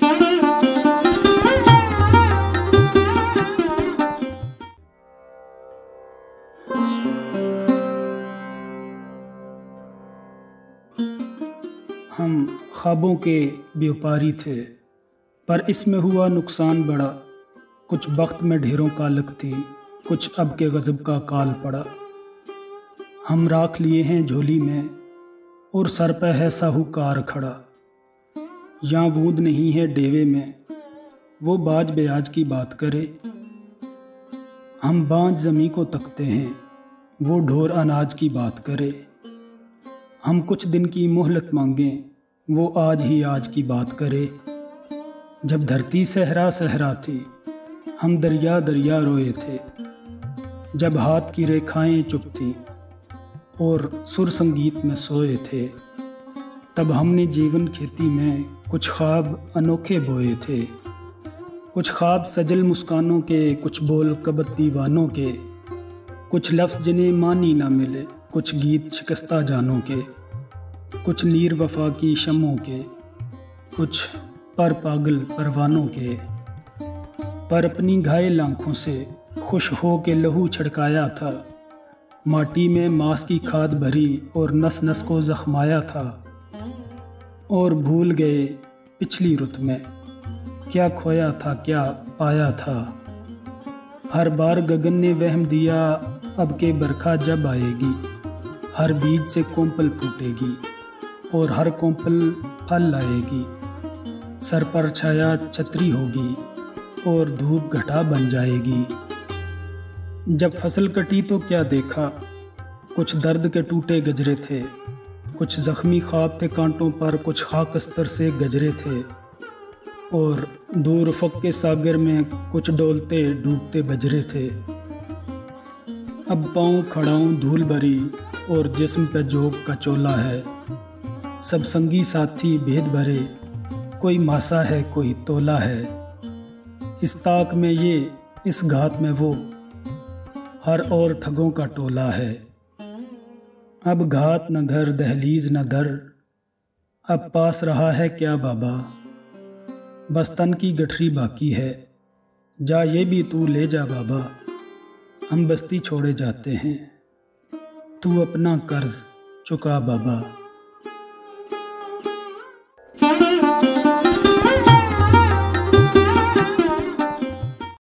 हम ख्वाबों के व्यापारी थे, पर इसमें हुआ नुकसान बड़ा। कुछ वक्त में ढेरों का लगती, कुछ अब के गज़ब का काल पड़ा। हम राख लिए हैं झोली में और सर पे है साहूकार खड़ा। यहाँ बूंद नहीं है डेवे में, वो बाज ब्याज की बात करे। हम बांझ ज़मीं को तकते हैं, वो ढोर अनाज की बात करे। हम कुछ दिन की मोहलत मांगें, वो आज ही आज की बात करे। जब धरती सहरा सहरा थी, हम दरिया दरिया रोए थे। जब हाथ की रेखाएं चुप थीं और सुर संगीत में सोए थे, तब हमने जीवन खेती में कुछ ख्वाब अनोखे बोए थे। कुछ ख्वाब सजल मुस्कानों के, कुछ बोल कबत दीवानों के, कुछ लफ्ज़ जिन्हें मानी ना मिले, कुछ गीत शिकस्ता जानों के, कुछ नीर वफा की शमों के, कुछ पर पागल परवानों के। पर अपनी घायल आँखों से खुश हो के लहू छिड़काया था। माटी में मांस की खाद भरी और नस नस को जख्माया था। और भूल गए पिछली रुत में क्या खोया था क्या पाया था। हर बार गगन ने वहम दिया, अब के बरखा जब आएगी। हर बीज से कोंपल फूटेगी और हर कोंपल फल लाएगी। सर पर छाया छतरी होगी और धूप घटा बन जाएगी। जब फसल कटी तो क्या देखा, कुछ दर्द के टूटे गजरे थे। कुछ जख्मी ख्वाब थे कांटों पर, कुछ खाक अस्तर से गजरे थे। और दूर उफ़क़ के सागर में कुछ डोलते डूबते बजरे थे। अब पाँव खड़ाऊँ धूल भरी और जिस्म पे जोग का चोला है। सब संगी साथी भेद भरे, कोई मासा है कोई तोला है। इस ताक में ये, इस घात में वो, हर और ठगों का टोला है। अब घात न घर दहलीज न दर, अब पास रहा है क्या बाबा। बस तन की गठरी बाकी है, जा ये भी तू ले जा बाबा। हम बस्ती छोड़े जाते हैं, तू अपना कर्ज चुका बाबा।